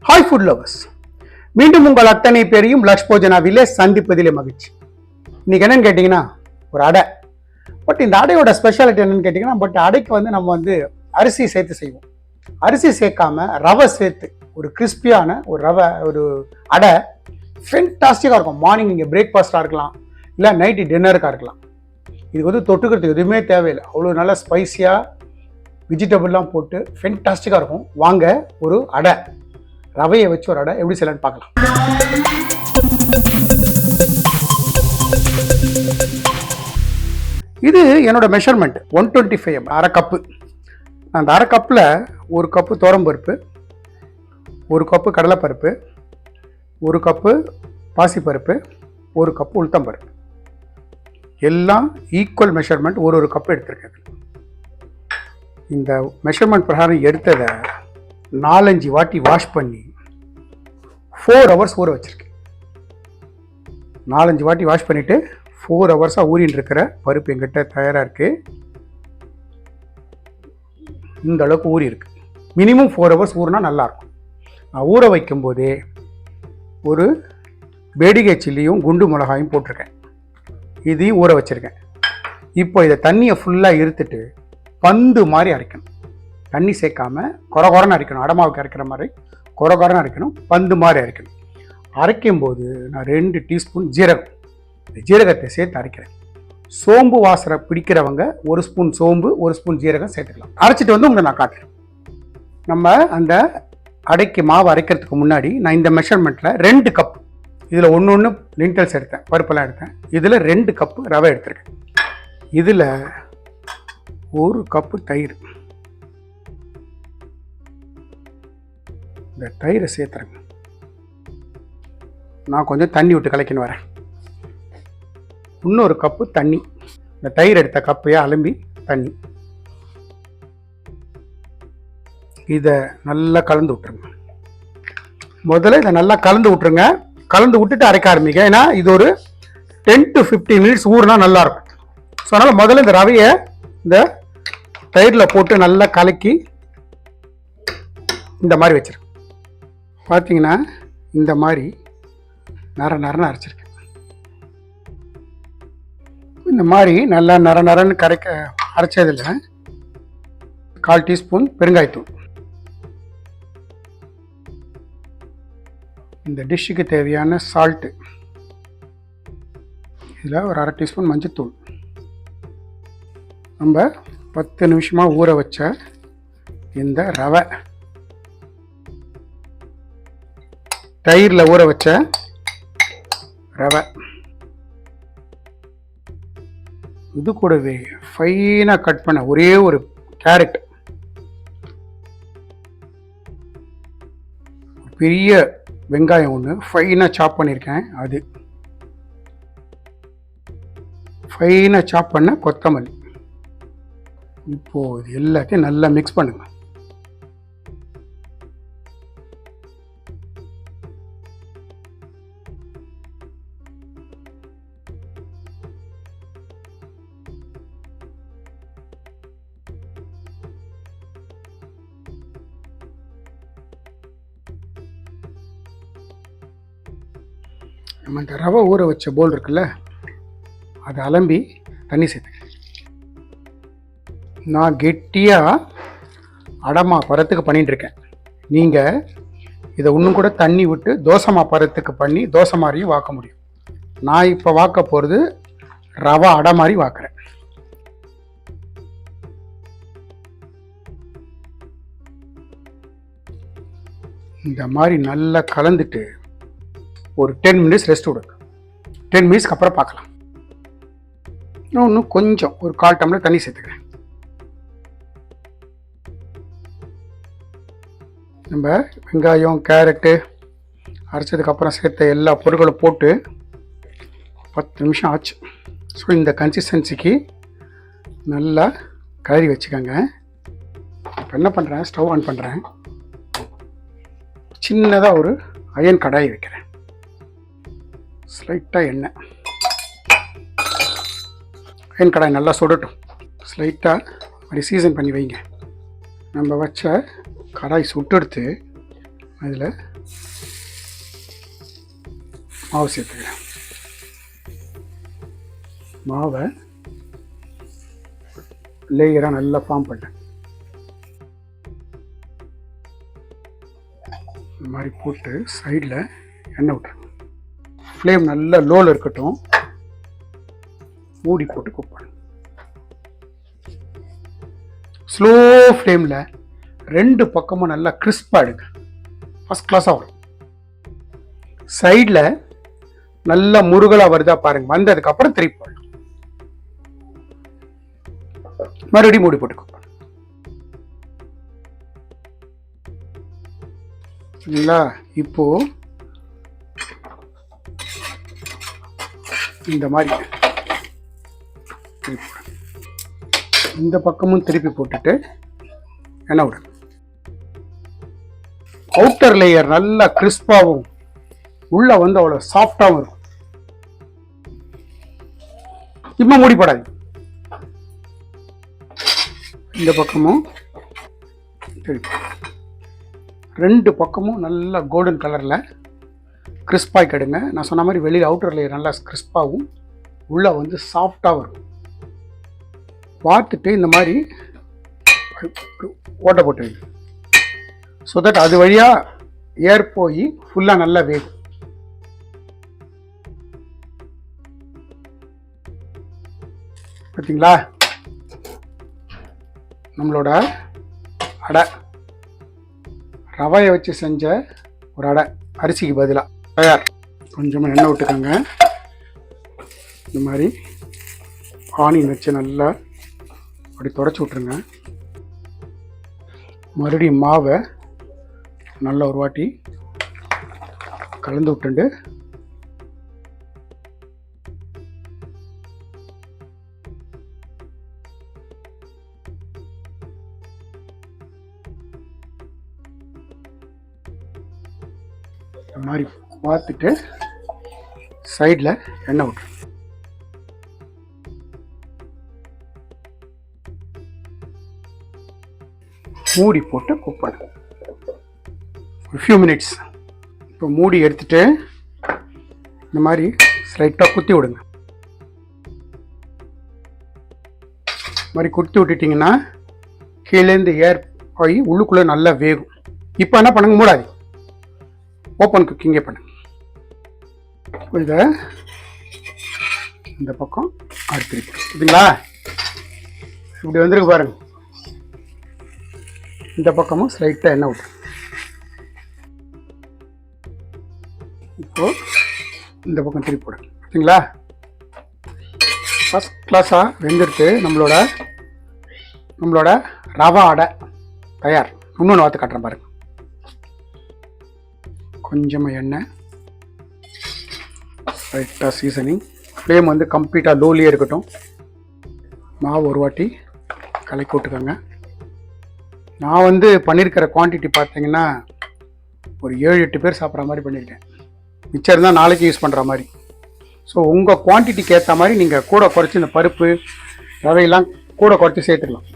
Hi food lovers, மீண்டும் உங்கள் அத்தனை பேரையும் லக்ஷ் போஜனாவிலே சந்திப்பதிலே மகிழ்ச்சி. இன்னைக்கு என்னன்னு கேட்டிங்கன்னா ஒரு அடை. பட் இந்த அடையோட ஸ்பெஷாலிட்டி என்னன்னு கேட்டிங்கன்னா, அடைக்கு நம்ம அரிசி சேர்த்து செய்வோம். அரிசி சேர்க்காம ரவை சேர்த்து ஒரு கிறிஸ்பியான ஒரு அடை ஃபென்டாஸ்டிக்காக இருக்கும். மார்னிங் நீங்கள் பிரேக்ஃபாஸ்ட்டாக இருக்கலாம், இல்லை நைட்டு டின்னருக்காக இருக்கலாம். இதுக்கு தொட்டுக்கிறதுக்கு எதுவுமே தேவையில்லை. அவ்வளோ நல்லா ஸ்பைஸியாக வெஜிடபிள்லாம் போட்டு ஃபென்டாஸ்டிக்காக இருக்கும். வாங்க ஒரு அடை, ரவையை வச்சு ஒரு அடை எப்படி செய்யலான்னு பார்க்கலாம். இது என்னோட மெஷர்மெண்ட் 125 ml, அரை கப்பு. அந்த அரை கப்பில் ஒரு கப்பு துவரம்பருப்பு, ஒரு கப்பு கடலைப்பருப்பு, ஒரு கப்பு பாசிப்பருப்பு, ஒரு கப்பு உளுத்தம்பருப்பு, எல்லாம் ஈக்குவல் மெஷர்மெண்ட். ஒரு கப்பு எடுத்துருக்கேன். இந்த மெஷர்மெண்ட் பிரகாரம் எடுத்ததை 4-5 வாட்டி வாஷ் பண்ணி 4 hours ஊற வச்சுருக்கேன். 4-5 வாட்டி வாஷ் பண்ணிவிட்டு 4 hours ஊறின்னு இருக்கிற பருப்பு எங்கிட்ட தயாராக இருக்குது. இந்த அளவுக்கு ஊறி இருக்கு. மினிமம் 4 hours ஊறினா நல்லாயிருக்கும். நான் ஊற வைக்கும்போதே ஒரு பேடிகை சில்லியும் குண்டு மிளகாயும் போட்டிருக்கேன். இதையும் ஊற வச்சுருக்கேன். இப்போ இதை தண்ணியை ஃபுல்லாக இருத்துட்டு பந்து மாதிரி அரைக்கணும். தண்ணி சேர்க்காம கொரகொரன்னு அரைக்கணும். அடமாவுக்கு அரைக்கிற மாதிரி கொரகொரன்னு அரைக்கணும், பந்து மாதிரி அரைக்கணும். அரைக்கும்போது நான் 2 டீஸ்பூன் ஜீரகம், ஜீரகத்தை சேர்த்து அரைக்கிறேன். சோம்பு வாசனை பிடிக்கிறவங்க 1 ஸ்பூன் சோம்பு, 1 ஸ்பூன் ஜீரகம் சேர்த்துக்கலாம். அரைச்சிட்டு உங்களை நான் காட்டுறேன். நம்ம அந்த அடைக்கு மாவு அரைக்கிறதுக்கு முன்னாடி நான் இந்த மெஷர்மெண்ட்டில் 2 கப், இதில் ஒன்று லிண்டல்ஸ் எடுத்தேன், பருப்பெல்லாம் எடுத்தேன். இதில் 2 கப்பு ரவை எடுத்திருக்கேன். இதில் 1 கப்பு தயிர், இந்த தயிரை சேர்த்துறேங்க. நான் கொஞ்சம் தண்ணி விட்டு கலக்கின்னு வரேன். இன்னொரு கப்பு தண்ணி, இந்த தயிர் எடுத்த கப்பையே அலம்பி தண்ணி. இதை நல்லா கலந்து விட்டுருங்க. முதல்ல இதை நல்லா கலந்து விட்டுருங்க. கலந்து விட்டுட்டு அரைக்க ஆரம்பிங்க. ஏன்னா இது ஒரு 10 to 15 minutes ஊறுனா நல்லாயிருக்கும். ஸோ அதனால் முதல்ல இந்த ரவையை இந்த தயிரில் போட்டு நல்லா கலக்கி இந்த மாதிரி வச்சுருக்கேன். பார்த்தீங்கன்னா இந்த மாதிரி நரன்னு அரைச்சிருக்கேன். இந்த மாதிரி நல்லா நரன்னு அரைச்சதில் 1/4 டீஸ்பூன் பெருங்காயத்தூள், இந்த டிஷ்ஷுக்கு தேவையான சால்ட்டு, இதில் ஒரு 1/2 டீஸ்பூன் மஞ்சத்தூள், நம்ம 10 நிமிஷமாக ஊற வச்ச இந்த ரவை, தயிரில் ஊற வச்ச ரவை, இது கூடவே ஃபைனாக கட் பண்ண ஒரே ஒரு கேரட், பெரிய வெங்காயம் ஒன்று ஃபைனாக சாப் பண்ணியிருக்கேன், அது ஃபைனாக சாப் பண்ண கொத்தமல்லி. இப்போது இது எல்லாத்தையும் நல்லா மிக்ஸ் பண்ணுங்க. நம்ம இந்த ரவை ஊற வச்ச போல் இருக்குல்ல, அதை அலம்பி தண்ணி சேர்த்துக்கிறேன். நான் கெட்டியாக அடமா பரத்துக்கு பண்ணிகிட்ருக்கேன். நீங்கள் இதை இன்னும் கூட தண்ணி விட்டு தோசைமா பரத்துக்கு பண்ணி தோசை மாதிரியும் வாக்க முடியும். நான் இப்போ வாக்க போகிறது ரவை அடை மாதிரி வாக்குறேன். இந்த மாதிரி நல்லா கலந்துட்டு ஒரு 10 minutes ரெஸ்ட் விடுங்க. 10 minutesக்கு அப்புறம் பார்க்கலாம். இன்னும் கொஞ்சம் ஒரு 1/4 டம்ளர் தண்ணி சேர்த்துக்கிறேன். நம்ம வெங்காயம் கேரட்டு அரைச்சதுக்கப்புறம் சேர்த்த எல்லா பொருட்களும் போட்டு 10 நிமிஷம் ஆச்சு. ஸோ இந்த கன்சிஸ்டன்சிக்கு நல்லா கலரி வச்சுக்கோங்க. இப்போ என்ன பண்ணுறேன், ஸ்டவ் ஆன் பண்ணுறேன். சின்னதாக ஒரு அயன் கடாய் வைக்கிறேன். ஸ்லைட்டாக எண்ணெய், அயன் கடாய் நல்லா சுடட்டும். ஸ்லைட்டாக அப்படி சீசன் பண்ணி வைங்க. நம்ம வச்ச கடாய் சுட்டெடுத்து அதில் மாவு சேர்த்துக்கிறேன். மாவை லேயராக நல்லா ஃபார்ம் பண்ணேன். இந்த மாதிரி போட்டு சைடில் எண்ணெய் விட்டுருங்க. ஃப்ளேம் நல்லா லோவில் இருக்கட்டும். மூடி போட்டு குக் பண்ணு. ஸ்லோ ஃப்ளேமில் 2 பக்கமும் நல்லா கிறிஸ்பாக எடுங்க. ஃபஸ்ட் கிளாஸாக வரும். சைடில் நல்லா முருகலாக வருதா பாருங்க. வந்ததுக்கப்புறம் திருப்பி போடலாம். மறுபடியும் மூடி போட்டு குக் பண்ணு. சரிங்களா? இப்போ இந்த மாதிரி திருப்பி போடுங்க. இந்த பக்கமும் திருப்பி போட்டுட்டு எண்ணெய் விடுங்க. அவுட்டர் லேயர் நல்லா கிறிஸ்பாகவும் உள்ள வந்து அவ்வளோ சாஃப்டாகவும் இருக்கும். இப்போ மூடி போடாது. இந்த பக்கமும் திருப்பி 2 பக்கமும் நல்லா கோல்டன் கலரில் கிறிஸ்பாக கெடுங்க. நான் சொன்ன மாதிரி வெளியில் அவுட்டர் லேயர் நல்லா கிறிஸ்பாகவும் உள்ளே வந்து சாஃப்டாகவும் இருக்கும். பார்த்துட்டு இந்த மாதிரி ஓட்டை போட்டு வைங்க. ஸோ தட் அது வழியாக ஏர் போய் ஃபுல்லாக நல்லா வேகும். பார்த்தீங்களா? நம்மளோட அடை ரவையை வச்சு செஞ்ச ஒரு அடை அரிசிக்கு பதிலாக தயார். கொஞ்சமாக எண்ணெய் விட்டுக்கோங்க. இந்த மாதிரி ஆனியன் வச்சு நல்லா அப்படி தொடச்சி விட்ருங்க. மறுபடியும் மாவை நல்லா ஒரு வாட்டி கலந்து விட்டுண்டு இந்த மாதிரி பார்த்துட்டு சைடில் எண்ணெய் விட்டுருங்க. மூடி போட்டு குக் பண்ணு ஒரு ஃபியூ மினிட்ஸ். இப்போ மூடி எடுத்துட்டு இந்த மாதிரி ஸ்லைட்டாக குத்தி விடுங்க. இந்த மாதிரி குத்தி விட்டுட்டிங்கன்னா கீழேருந்து ஏர் போய் உள்ளுக்குள்ளே நல்லா வேகும். இப்போ என்ன பண்ணுங்க, மூடாது, ஓப்பன் குக்கிங்கே பண்ணுங்க. இதை இந்த பக்கம் அடுத்து இருக்குங்களா? இப்படி வந்துருக்கு பாருங்க. இந்த பக்கமும் ஸ்லைட்டாக எண்ணெய் விட்டு இப்போ இந்த பக்கம் திருப்பி போடுங்க. பார்த்தீங்களா? ஃபஸ்ட் கிளாஸாக வெந்துடுத்து நம்மளோட ரவா அடை தயார். இன்னொன்று வார்த்தை காட்டுறேன் பாருங்க. கொஞ்சமாக எண்ணெய், லைட்டாக சீசனிங், ஃப்ளேம் வந்து கம்ப்ளீட்டாக லோலியே இருக்கட்டும். மாவு ஒரு வாட்டி கலக்கி விட்டுக்கோங்க. நான் வந்து பண்ணியிருக்கிற குவான்டிட்டி பார்த்தீங்கன்னா ஒரு 7-8 பேர் சாப்பிட்ற மாதிரி பண்ணியிருக்கேன். மிச்சம் இருந்தால் நாளைக்கு யூஸ் பண்ணுற மாதிரி. ஸோ உங்கள் குவான்டிட்டிக்கு ஏற்ற மாதிரி நீங்கள் கூட குறைச்சி இந்த பருப்பு ரவையெல்லாம் கூட குறைச்சி சேர்த்துக்கலாம்.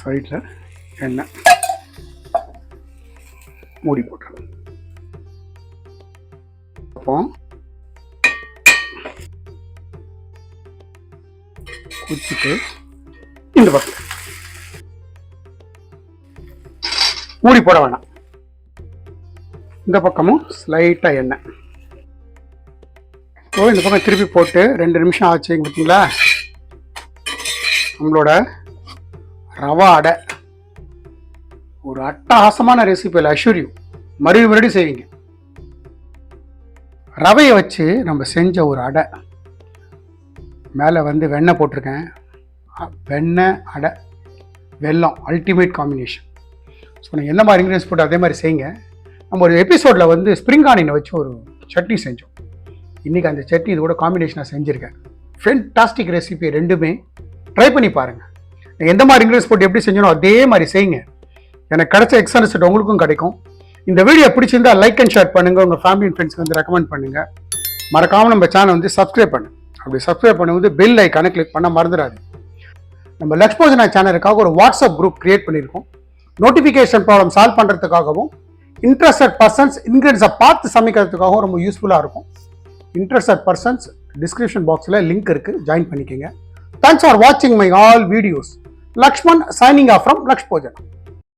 சைடில் எண்ணெய் மூடி போட்டுருங்க. அப்போ குச்சிட்டு இந்த பக்கம் மூடி போட வேணாம். இந்த பக்கமும் ஸ்லைட்டாக எண்ணெய். ஸோ இந்த பக்கம் திருப்பி போட்டு 2 நிமிஷம் ஆச்சு. பார்த்தீங்களா? நம்மளோட ரவா அடை ஒரு அட்டகாசமான ரெசிபியில் அஷ்யூரியூ மறுபடியும் செய்வீங்க. ரவையை வச்சு நம்ம செஞ்ச ஒரு அடை. மேலே வந்து வெண்ணெய் போட்டிருக்கேன். வெண்ணெய் அடை வெல்லம் அல்டிமேட் காம்பினேஷன். ஸோ நீங்கள் எந்த மாதிரி இன்க்ரீடியன்ஸ் போட்டு அதே மாதிரி செய்யுங்க. நம்ம ஒரு எபிசோடில் வந்து ஸ்ப்ரிங் ஆனியனை வச்சு ஒரு சட்னி செஞ்சோம். இன்றைக்கி அந்த சட்னி இது கூட காம்பினேஷனாக செஞ்சுருக்கேன். Fantastic recipe. ரெண்டுமே ட்ரை பண்ணி பாருங்கள். எந்த மாதிரி இன்க்ரீடியன்ஸ் போட்டு எப்படி செஞ்சோனோ அதே மாதிரி செய்யுங்க. எனக்கு கிடைச்ச எக்ஸ்ட்ரா ரிசல்ட் உங்களுக்கும் கிடைக்கும். இந்த வீடியோ பிடிச்சிருந்தா லைக் அண்ட் ஷேர் பண்ணுங்கள். உங்கள் ஃபேமிலி அண்ட் ஃப்ரெண்ட்ஸ்க்கு வந்து ரெக்கமெண்ட் பண்ணுங்கள். மறக்காமல் நம்ம சேனல் வந்து சப்ஸ்கிரைப் பண்ணுங்கள். அப்படி சப்ஸ்கிரைப் பண்ணும்போது பெல் ஐக்கானை கிளிக் பண்ண மறந்துடாது. நம்ம லக்ஷ்மோஜனா சேனலுக்காக ஒரு வாட்ஸ்அப் குரூப் கிரியேட் பண்ணியிருக்கோம். நோட்டிஃபிகேஷன் ப்ராப்ளம் சால்வ் பண்ணுறதுக்காகவும் இன்ட்ரெஸ்டட் பர்சன்ஸ் இன்க்ரீடியன்ஸை பார்த்து சமைக்கிறதுக்காகவும் ரொம்ப யூஸ்ஃபுல்லாக இருக்கும். இன்ட்ரெஸ்டட் பர்சன்ஸ் டிஸ்கிரிப்ஷன் பாக்ஸில் லிங்க் இருக்குது, ஜாயின் பண்ணிக்கோங்க. தேங்க்ஸ் ஃபார் வாட்சிங் my all videos. Lakshman signing off from Lakshmojana.